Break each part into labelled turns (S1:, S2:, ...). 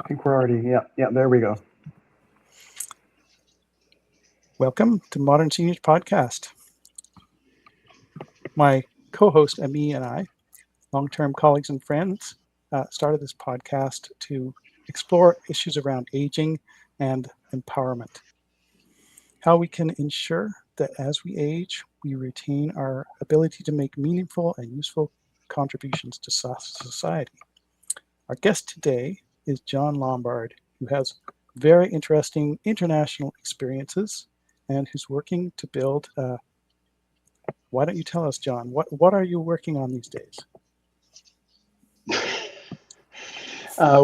S1: think we're already, yeah, there we go.
S2: Welcome to Modern Seniors Podcast. My co-host Ami and I, long-term colleagues and friends, started this podcast to explore issues around aging and empowerment. How we can ensure that as we age, we retain our ability to make meaningful and useful contributions to society. Our guest today is John Lombard, who has very interesting international experiences and who's working to build. Why don't you tell us, John? What are you working on these days?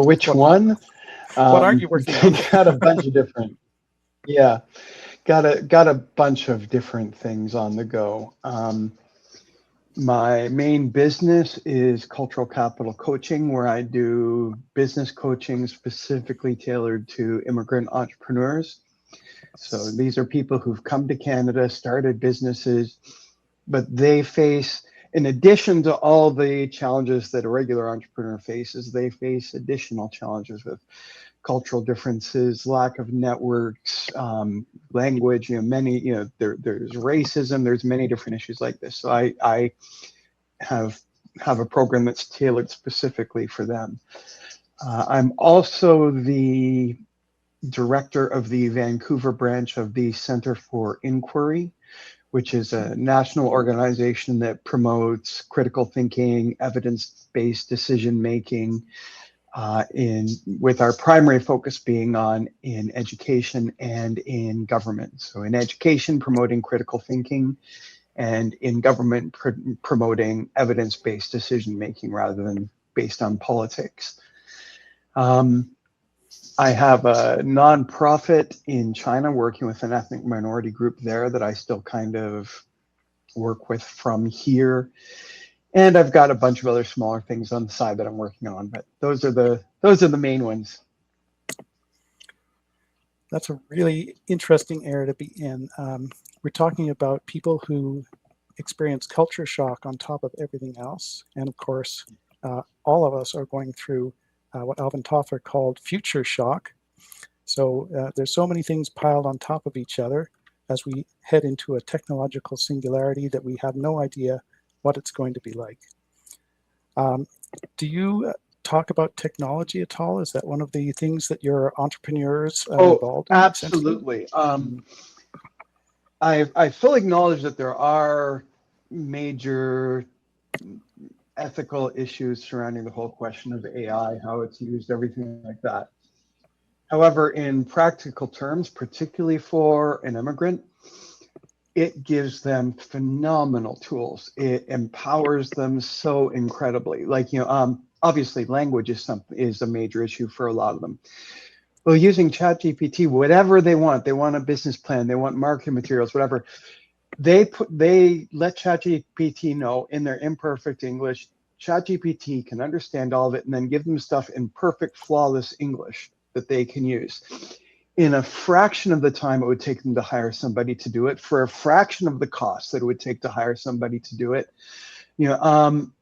S1: Which one?
S2: What aren't you working on?
S1: Got a bunch of different. Yeah, got a bunch of different things on the go. My main business is cultural capital coaching, where I do business coaching specifically tailored to immigrant entrepreneurs. So these are people who've come to Canada, started businesses, but they face, in addition to all the challenges that a regular entrepreneur faces, they face additional challenges with cultural differences, lack of networks, language, there's racism, there's many different issues like this. So I have a program that's tailored specifically for them. I'm also the director of the Vancouver branch of the Center for Inquiry, which is a national organization that promotes critical thinking, evidence-based decision-making, with our primary focus being in education and in government. So in education, promoting critical thinking, and in government, promoting evidence-based decision-making rather than based on politics. I have a nonprofit in China working with an ethnic minority group there that I still kind of work with from here. And I've got a bunch of other smaller things on the side that I'm working on, but those are the main ones.
S2: That's a really interesting area to be in. We're talking about people who experience culture shock on top of everything else. And of course, all of us are going through what Alvin Toffler called future shock. So there's so many things piled on top of each other as we head into a technological singularity that we have no idea what it's going to be like. Do you talk about technology at all? Is that one of the things that your entrepreneurs involved in?
S1: Absolutely. I fully acknowledge that there are major ethical issues surrounding the whole question of AI, how it's used, everything like that. However, in practical terms, particularly for an immigrant, it gives them phenomenal tools. It empowers them so incredibly. Obviously language is a major issue for a lot of them. Well, using ChatGPT, whatever they want a business plan, they want marketing materials, whatever. They let ChatGPT know in their imperfect English. ChatGPT can understand all of it and then give them stuff in perfect, flawless English that they can use. In a fraction of the time it would take them to hire somebody to do it, for a fraction of the cost that it would take to hire somebody to do it.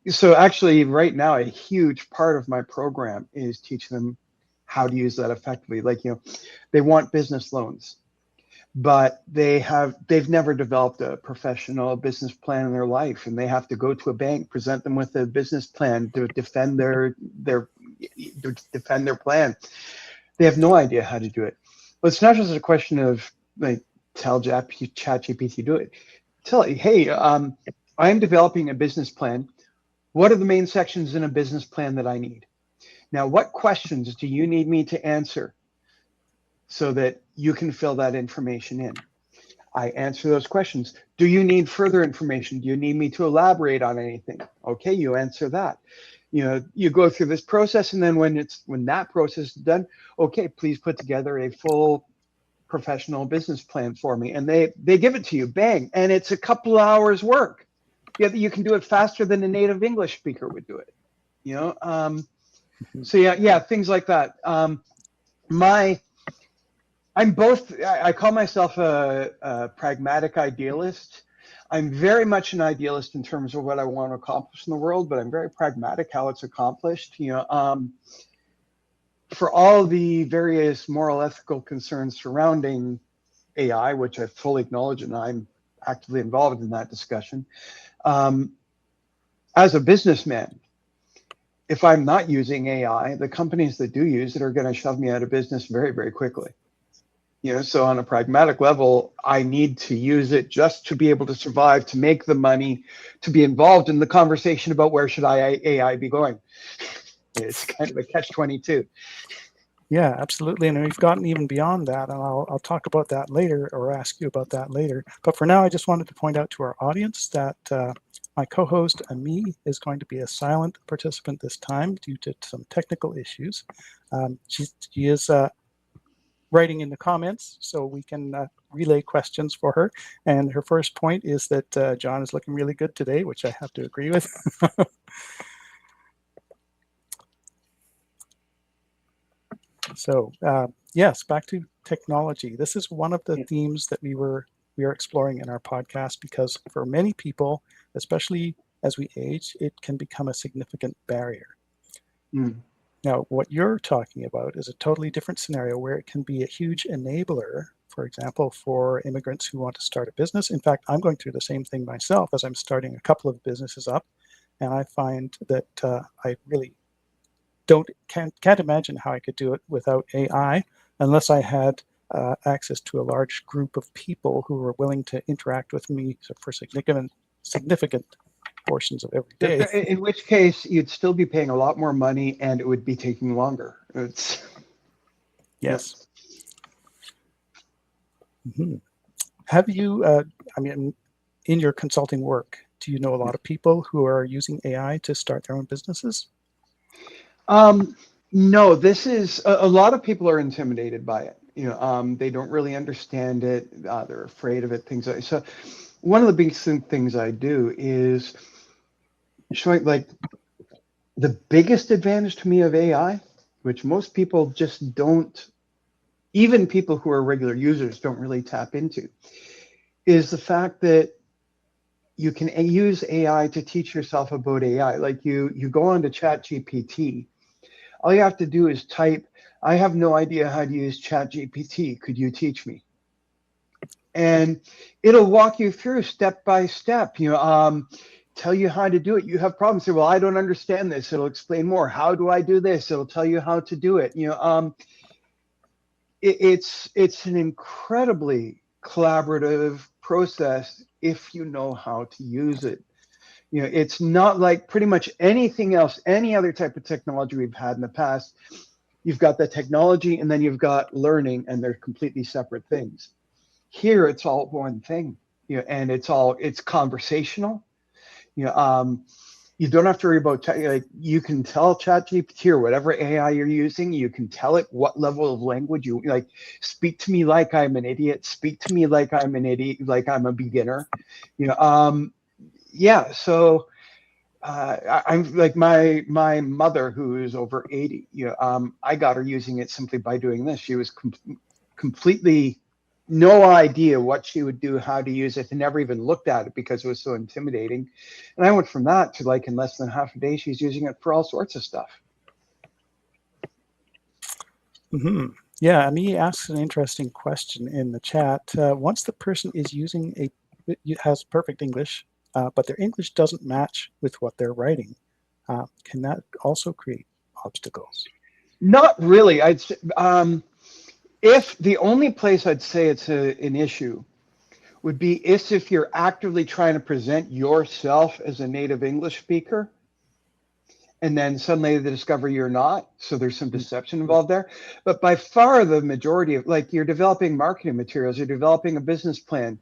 S1: So actually right now a huge part of my program is teaching them how to use that effectively. They want business loans, but they've never developed a professional business plan in their life, and they have to go to a bank, present them with a business plan to defend their plan. They have no idea how to do it. Well, it's not just a question of tell ChatGPT do it. Tell it, hey, I'm developing a business plan. What are the main sections in a business plan that I need? Now, what questions do you need me to answer so that you can fill that information in? I answer those questions. Do you need further information? Do you need me to elaborate on anything? Okay, you answer that. You go through this process, and then when that process is done, okay, please put together a full professional business plan for me. And they give it to you, bang, and it's a couple hours work. You can do it faster than a native English speaker would do it. So yeah, things like that. I call myself a pragmatic idealist. I'm very much an idealist in terms of what I want to accomplish in the world, but I'm very pragmatic how it's accomplished. for all the various moral, ethical concerns surrounding AI, which I fully acknowledge, and I'm actively involved in that discussion, as a businessman, if I'm not using AI, the companies that do use it are going to shove me out of business very, very quickly. So on a pragmatic level, I need to use it just to be able to survive, to make the money, to be involved in the conversation about where should AI be going. It's kind of a catch-22.
S2: Yeah, absolutely. And we've gotten even beyond that, and I'll talk about that later, or ask you about that later. But for now, I just wanted to point out to our audience that my co-host, Ami, is going to be a silent participant this time due to some technical issues. She is writing in the comments so we can relay questions for her. And her first point is that John is looking really good today, which I have to agree with. So yes, back to technology. This is one of the themes that we are exploring in our podcast, because for many people, especially as we age, it can become a significant barrier. Now, what you're talking about is a totally different scenario where it can be a huge enabler, for example, for immigrants who want to start a business. In fact, I'm going through the same thing myself as I'm starting a couple of businesses up, and I find that I really can't imagine how I could do it without AI unless I had access to a large group of people who were willing to interact with me for significant portions of every day.
S1: In which case, you'd still be paying a lot more money, and it would be taking longer.
S2: Yes. Mm-hmm. Have you, in your consulting work, do you know a lot of people who are using AI to start their own businesses?
S1: No, this is a lot of people are intimidated by it. They don't really understand it. They're afraid of it. Things like so. One of the big things I do is showing like the biggest advantage to me of AI, which most people just don't, even people who are regular users don't really tap into, is the fact that you can use AI to teach yourself about AI. Like you go on to ChatGPT. All you have to do is type, I have no idea how to use ChatGPT. Could you teach me? And it'll walk you through step by step, tell you how to do it. You have problems. Say, well, I don't understand this. It'll explain more. How do I do this? It'll tell you how to do it. It's an incredibly collaborative process if you know how to use it. It's not like pretty much anything else, any other type of technology we've had in the past. You've got the technology and then you've got learning, and they're completely separate things. Here, it's all one thing, and it's conversational. You don't have to worry about you can tell ChatGPT or whatever AI you're using. You can tell it what level of language you like. Speak to me like I'm an idiot. Speak to me like I'm an idiot, like I'm a beginner. Yeah, so I'm like my mother, who is over 80. I got her using it simply by doing this. She was completely no idea what she would do, how to use it, and never even looked at it because it was so intimidating. And I went from that to like in less than half a day, she's using it for all sorts of stuff.
S2: Mm-hmm. Yeah, Ami asks an interesting question in the chat. Once the person is has perfect English, but their English doesn't match with what they're writing, can that also create obstacles?
S1: Not really. If the only place I'd say it's an issue would be if you're actively trying to present yourself as a native English speaker, and then suddenly they discover you're not, so there's some deception involved there. But by far the majority of, like, you're developing marketing materials, you're developing a business plan.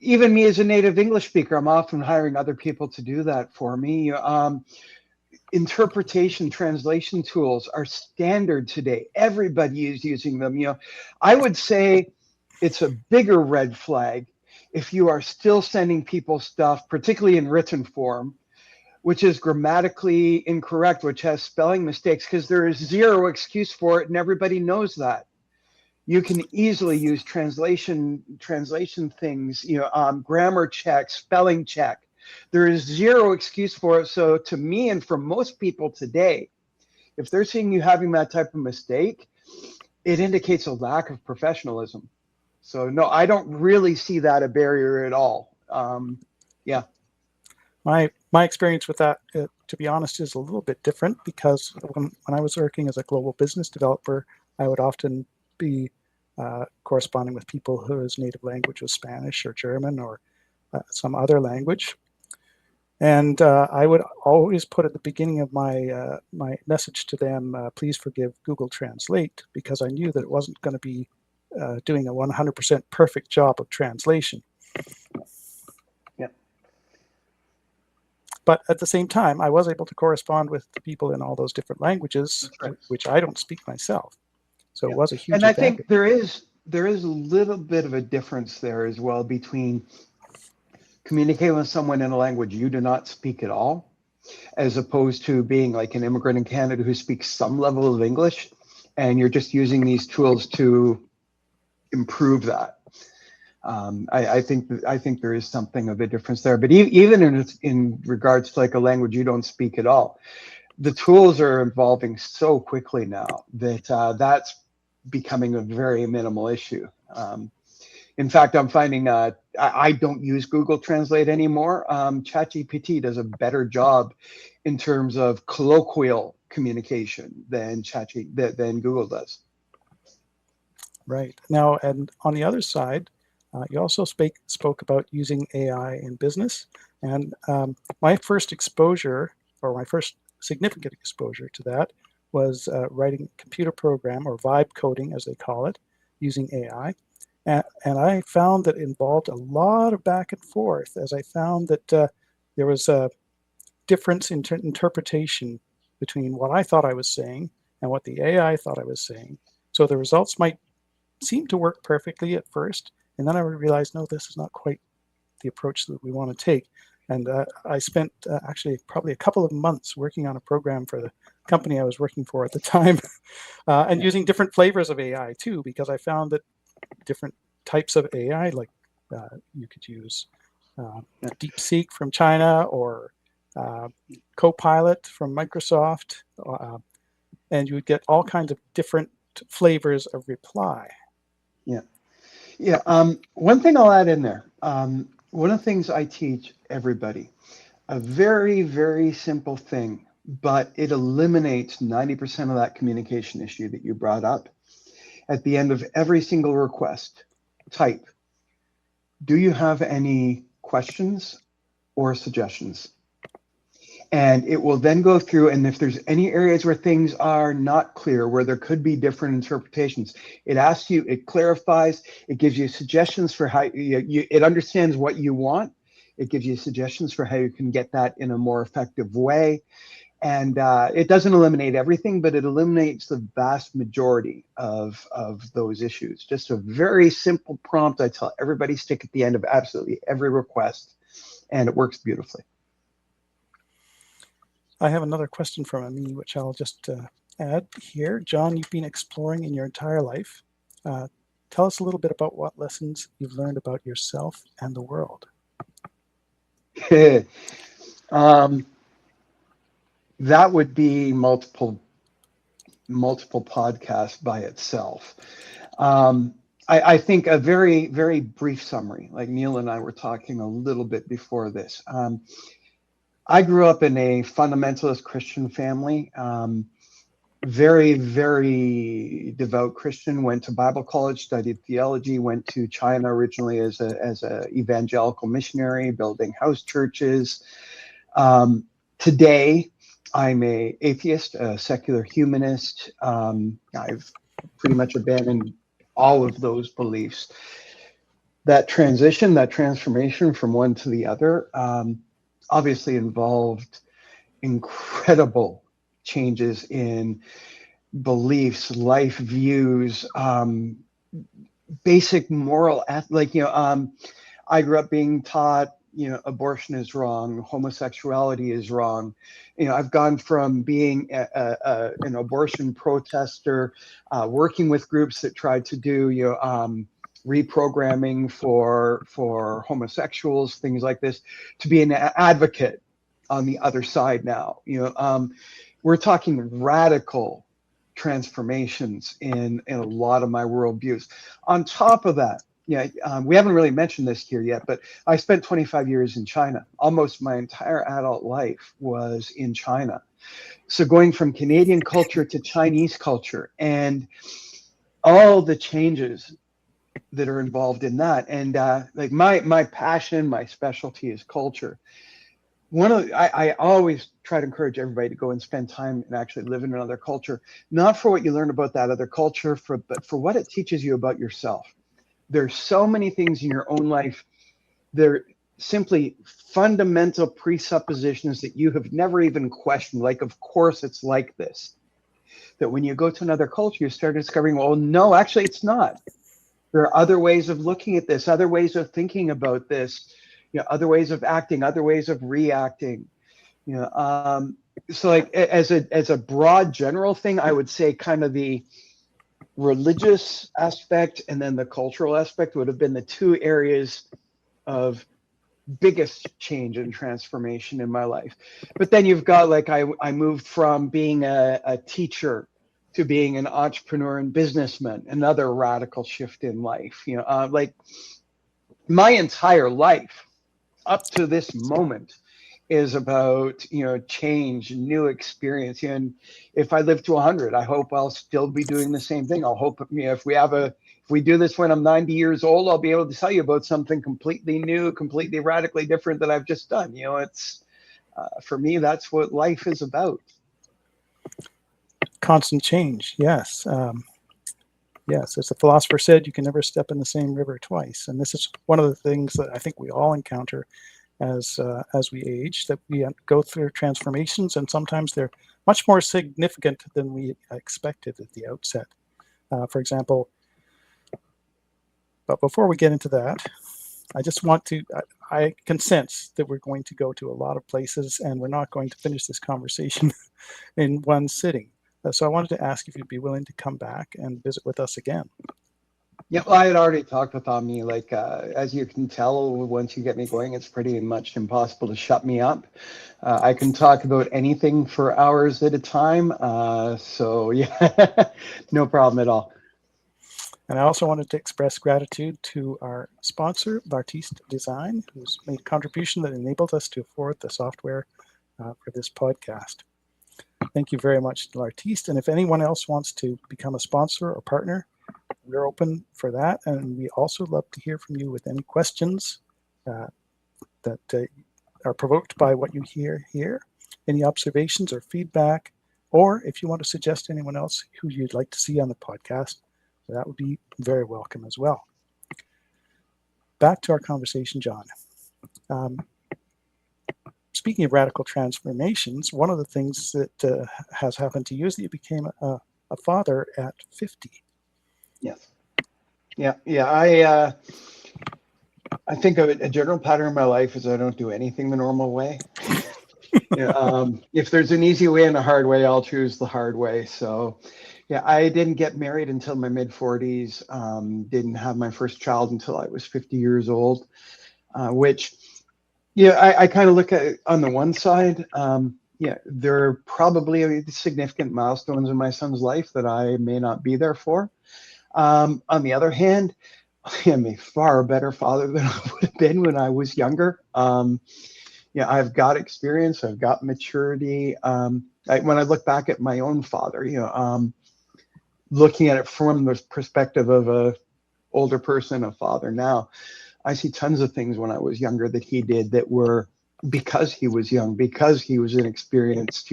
S1: Even me as a native English speaker, I'm often hiring other people to do that for me. Interpretation, translation tools are standard today. Everybody is using them. I would say it's a bigger red flag if you are still sending people stuff, particularly in written form, which is grammatically incorrect, which has spelling mistakes, because there is zero excuse for it, and everybody knows that. You can easily use translation things, grammar check, spelling check. There is zero excuse for it. So to me, and for most people today, If they're seeing you having that type of mistake, it indicates a lack of professionalism. So no, I don't really see that a barrier at all. Yeah.
S2: My experience with that, to be honest, is a little bit different, because when I was working as a global business developer, I would often be corresponding with people whose native language was Spanish or German or some other language. And I would always put at the beginning of my my message to them, please forgive Google Translate, because I knew that it wasn't going to be doing a 100% perfect job of translation.
S1: Yeah.
S2: But at the same time, I was able to correspond with the people in all those different languages,
S1: Right.
S2: which I don't speak myself. So
S1: Yeah.
S2: it was a huge
S1: And I
S2: advantage.
S1: think there is a little bit of a difference there as well between communicating with someone in a language you do not speak at all, as opposed to being like an immigrant in Canada who speaks some level of English, and you're just using these tools to improve that. I think there is something of a difference there. But even in regards to like a language you don't speak at all, the tools are evolving so quickly now that that's becoming a very minimal issue. In fact, I'm finding I don't use Google Translate anymore. ChatGPT does a better job in terms of colloquial communication than Google does.
S2: Right. Now, and on the other side, you also spoke about using AI in business. And my first exposure, or my first significant exposure to that, was writing computer program, or vibe coding as they call it, using AI. And I found that it involved a lot of back and forth, as I found that there was a difference in interpretation between what I thought I was saying and what the AI thought I was saying. So the results might seem to work perfectly at first, and then I realized, no, this is not quite the approach that we want to take. And I spent actually probably a couple of months working on a program for the company I was working for at the time, and using different flavors of AI too, because I found that different types of AI, like you could use DeepSeek from China, or Copilot from Microsoft, and you would get all kinds of different flavors of reply.
S1: Yeah. Yeah. One thing I'll add in there. One of the things I teach everybody, a very, very simple thing, but it eliminates 90% of that communication issue that you brought up. At the end of every single request, type, do you have any questions or suggestions? And it will then go through, and if there's any areas where things are not clear, where there could be different interpretations, it asks you, it clarifies, it gives you suggestions for how it understands what you want. It gives you suggestions for how you can get that in a more effective way. And it doesn't eliminate everything, but it eliminates the vast majority of those issues. Just a very simple prompt I tell everybody stick at the end of absolutely every request, and it works beautifully.
S2: I have another question from Ami, which I'll just add here. John, you've been exploring in your entire life. Tell us a little bit about what lessons you've learned about yourself and the world.
S1: That would be multiple podcasts by itself. I think a very, very brief summary, like Neil and I were talking a little bit before this. I grew up in a fundamentalist Christian family, very, very devout Christian, went to Bible college, studied theology, went to China originally as a evangelical missionary, building house churches. Today, I'm a atheist, a secular humanist. I've pretty much abandoned all of those beliefs. That transition, that transformation from one to the other, obviously involved incredible changes in beliefs, life views, basic moral, I grew up being taught, abortion is wrong, homosexuality is wrong. I've gone from being an abortion protester, working with groups that tried to do, reprogramming for homosexuals, things like this, to be an advocate on the other side now. we're talking radical transformations in a lot of my worldviews. On top of that, we haven't really mentioned this here yet, but I spent 25 years in China. Almost my entire adult life was in China. So going from Canadian culture to Chinese culture and all the changes that are involved in that. And like my passion, my specialty is culture. I always try to encourage everybody to go and spend time and actually live in another culture, not for what you learn about that other culture, but for what it teaches you about yourself. There's so many things in your own life. They're simply fundamental presuppositions that you have never even questioned. Like, of course, it's like this. That when you go to another culture, you start discovering, well, no, actually, it's not. There are other ways of looking at this, other ways of thinking about this, other ways of acting, other ways of reacting. So like as a broad general thing, I would say kind of the religious aspect and then the cultural aspect would have been the two areas of biggest change and transformation in my life. But then you've got like I moved from being a teacher to being an entrepreneur and businessman, another radical shift in life. Like my entire life up to this moment is about change, new experience. And if I live to 100, I hope I'll still be doing the same thing. I'll hope if we do this when I'm 90 years old, I'll be able to tell you about something completely new, completely radically different that I've just done. It's for me, that's what life is about.
S2: Constant change, yes. Yes, as the philosopher said, you can never step in the same river twice. And this is one of the things that I think we all encounter as we age, that we go through transformations, and sometimes they're much more significant than we expected at the outset. For example, but before we get into that, I just want to, I can sense that we're going to go to a lot of places, and we're not going to finish this conversation in one sitting. So I wanted to ask if you'd be willing to come back and visit with us again.
S1: Yeah, well, I had already talked with Omni. Like, as you can tell, once you get me going, it's pretty much impossible to shut me up. I can talk about anything for hours at a time. So, yeah, no problem at all.
S2: And I also wanted to express gratitude to our sponsor, L'Artiste Design, who's made a contribution that enabled us to afford the software for this podcast. Thank you very much to L'Artiste. And if anyone else wants to become a sponsor or partner, we're open for that. And we also love to hear from you with any questions that are provoked by what you hear here, any observations or feedback, or if you want to suggest anyone else who you'd like to see on the podcast, that would be very welcome as well. Back to our conversation, John. Speaking of radical transformations, one of the things that has happened to you is that you became a father at 50.
S1: Yes. Yeah. I think a general pattern in my life is I don't do anything the normal way. If there's an easy way and a hard way, I'll choose the hard way. So, yeah, I didn't get married until my mid-40s. Didn't have my first child until I was 50 years old, which. Yeah, I kind of look at it on the one side. There are probably significant milestones in my son's life that I may not be there for. On the other hand, I am a far better father than I would have been when I was younger. I've got experience, I've got maturity. When I look back at my own father, looking at it from the perspective of a older person, a father now, I see tons of things when I was younger that he did that were because he was young, because he was inexperienced,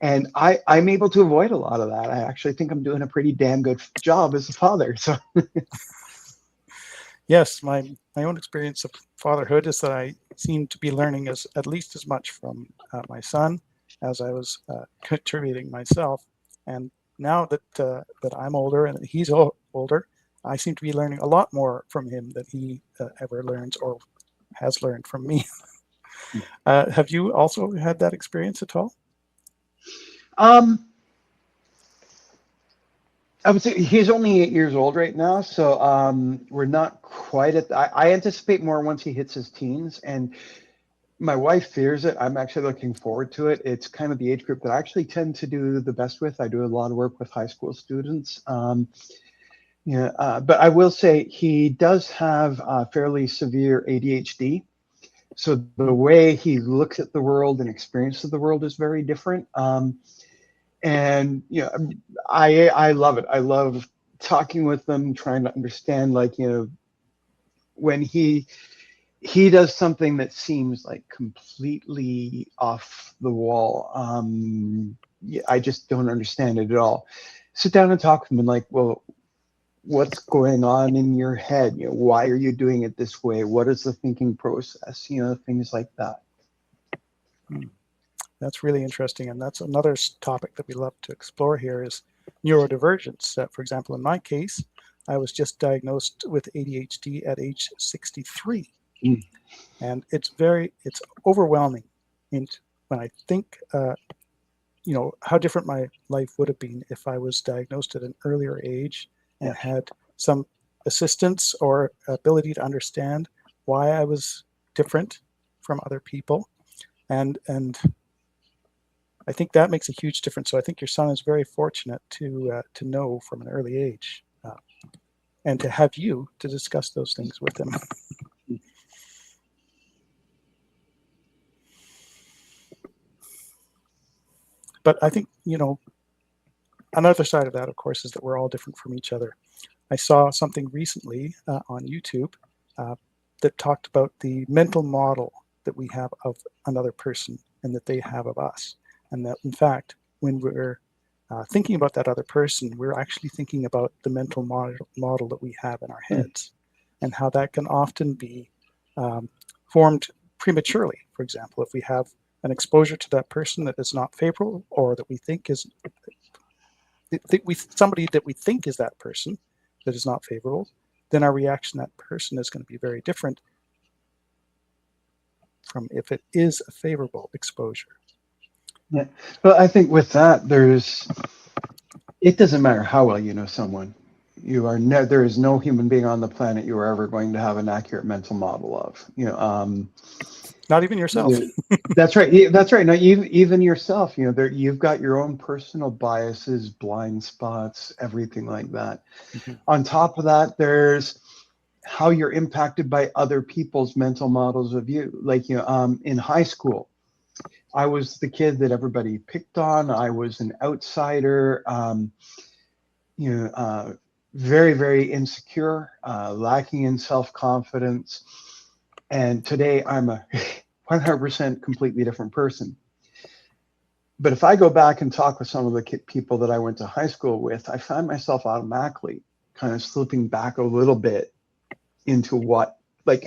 S1: and I'm able to avoid a lot of that. I actually think I'm doing a pretty damn good job as a father. So,
S2: yes, my own experience of fatherhood is that I seem to be learning at least as much from my son as I was contributing myself. And now that I'm older and he's older, I seem to be learning a lot more from him than he ever learns or has learned from me. Have you also had that experience at all?
S1: I would say he's only 8 years old right now, so we're not quite at. I anticipate more once he hits his teens, and my wife fears it. I'm actually looking forward to it. It's kind of the age group that I actually tend to do the best with. I do a lot of work with high school students. Yeah, but I will say he does have fairly severe ADHD. So the way he looks at the world and experiences the world is very different. And I love it. I love talking with them, trying to understand, like, when he does something that seems like completely off the wall. Yeah, I just don't understand it at all. Sit down and talk with him and, like, well, what's going on in your head? Why are you doing it this way? What is the thinking process? Things like that.
S2: That's really interesting, and that's another topic that we love to explore here is neurodivergence. For example, in my case, I was just diagnosed with ADHD at age 63, and it's overwhelming. And when I think, how different my life would have been if I was diagnosed at an earlier age and had some assistance or ability to understand why I was different from other people, and I think that makes a huge difference. So I think your son is very fortunate to know from an early age, and to have you to discuss those things with him. But I think, another side of that, of course, is that we're all different from each other. I saw something recently on YouTube that talked about the mental model that we have of another person and that they have of us. And that, in fact, when we're thinking about that other person, we're actually thinking about the mental model that we have in our heads, and how that can often be formed prematurely. For example, if we have an exposure to that person that is not favorable, or that we think is somebody that we think is that person that is not favorable, then our reaction to that person is going to be very different from if it is a favorable exposure.
S1: Yeah, but I think with that, it doesn't matter how well you know someone. There is no human being on the planet you are ever going to have an accurate mental model of.
S2: Not even yourself.
S1: That's right. That's right. No, even yourself. You've got your own personal biases, blind spots, everything like that.
S2: Mm-hmm.
S1: On top of that, there's how you're impacted by other people's mental models of you. Like, in high school, I was the kid that everybody picked on. I was an outsider. Very, very insecure, lacking in self-confidence. And today I'm a 100% completely different person. But if I go back and talk with some of the people that I went to high school with, I find myself automatically kind of slipping back a little bit into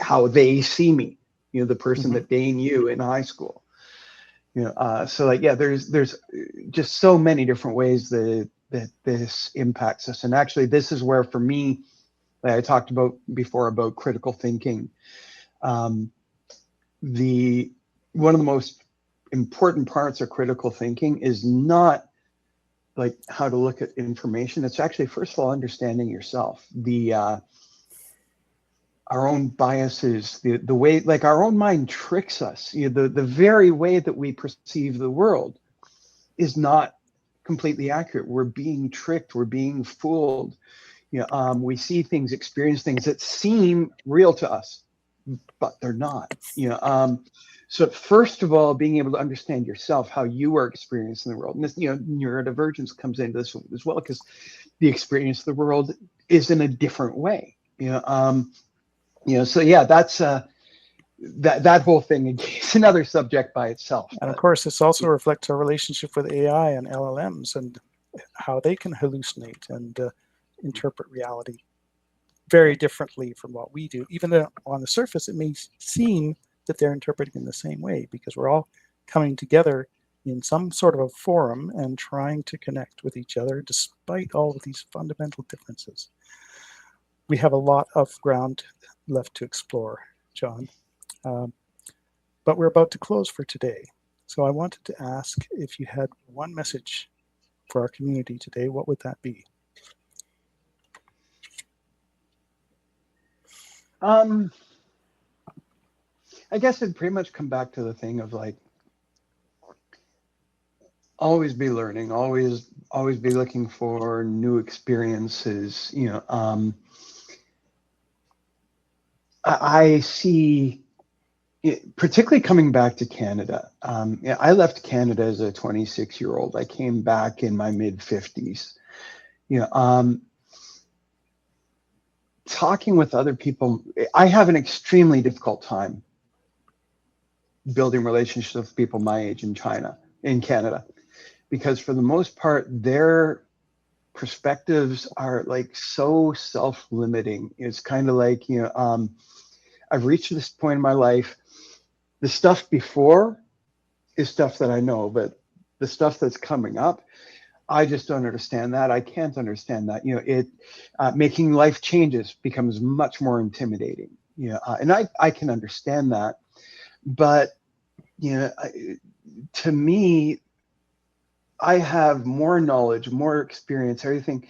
S1: how they see me, the person that they knew in high school. There's just so many different ways that this impacts us. And actually, this is where, for me, like I talked about before about critical thinking, one of the most important parts of critical thinking is not like how to look at information. It's actually, first of all, understanding yourself, our own biases, the way, like, our own mind tricks us. The very way that we perceive the world is not completely accurate. We're being tricked. We're being fooled. We see things, experience things that seem real to us, but they're not. So first of all, being able to understand yourself, how you are experiencing the world, and this, neurodivergence comes into this as well, because the experience of the world is in a different way. So yeah, that's that whole thing is another subject by itself.
S2: And of course, this also reflects our relationship with AI and LLMs and how they can hallucinate and interpret reality very differently from what we do. Even though on the surface, it may seem that they're interpreting in the same way, because we're all coming together in some sort of a forum and trying to connect with each other despite all of these fundamental differences. We have a lot of ground left to explore, John. But we're about to close for today. So I wanted to ask, if you had one message for our community today, what would that be?
S1: I guess it'd pretty much come back to the thing of like always be learning, always be looking for new experiences. I see, particularly coming back to Canada. I left Canada as a 26-year-old. I came back in my mid 50s. You know, talking with other people, I have an extremely difficult time building relationships with people my age in Canada, because for the most part, their perspectives are like so self-limiting. It's kind of like, I've reached this point in my life. The stuff before is stuff that I know, but the stuff that's coming up, I just don't understand that. I can't understand that. Making life changes becomes much more intimidating. And I can understand that, but to me, I have more knowledge, more experience, everything.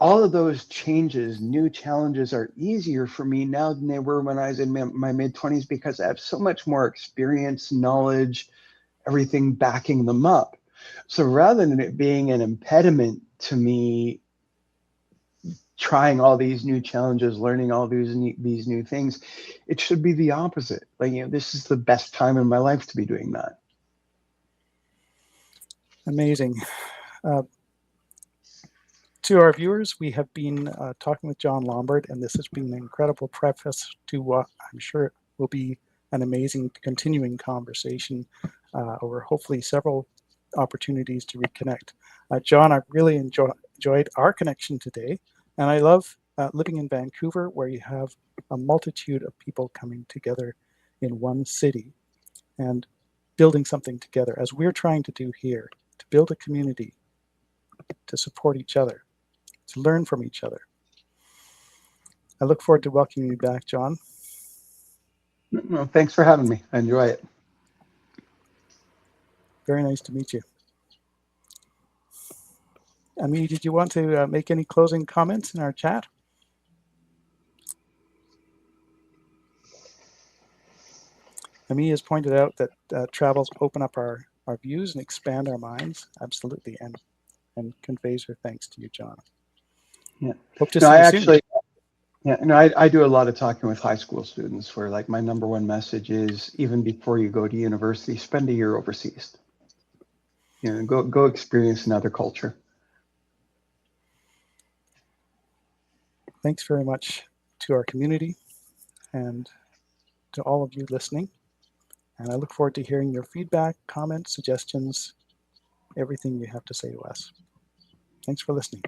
S1: All of those changes, new challenges are easier for me now than they were when I was in my mid 20s, because I have so much more experience, knowledge, everything backing them up. So rather than it being an impediment to me trying all these new challenges, learning all these new things, it should be the opposite. Like, this is the best time in my life to be doing that.
S2: Amazing. To our viewers, we have been talking with John Lombard, and this has been an incredible preface to what I'm sure will be an amazing continuing conversation over hopefully several opportunities to reconnect. John, I really enjoyed our connection today, and I love living in Vancouver, where you have a multitude of people coming together in one city and building something together, as we're trying to do here, to build a community, to support each other, to learn from each other. I look forward to welcoming you back, John.
S1: No, thanks for having me. I enjoy it.
S2: Very nice to meet you. Ami, did you want to make any closing comments in our chat? Ami has pointed out that travels open up our views and expand our minds. Absolutely, and conveys her thanks to you, John.
S1: Yeah.
S2: Hope to see you soon.
S1: I do a lot of talking with high school students where like my number one message is, even before you go to university, spend a year overseas. Go experience another culture.
S2: Thanks very much to our community and to all of you listening. And I look forward to hearing your feedback, comments, suggestions, everything you have to say to us. Thanks for listening.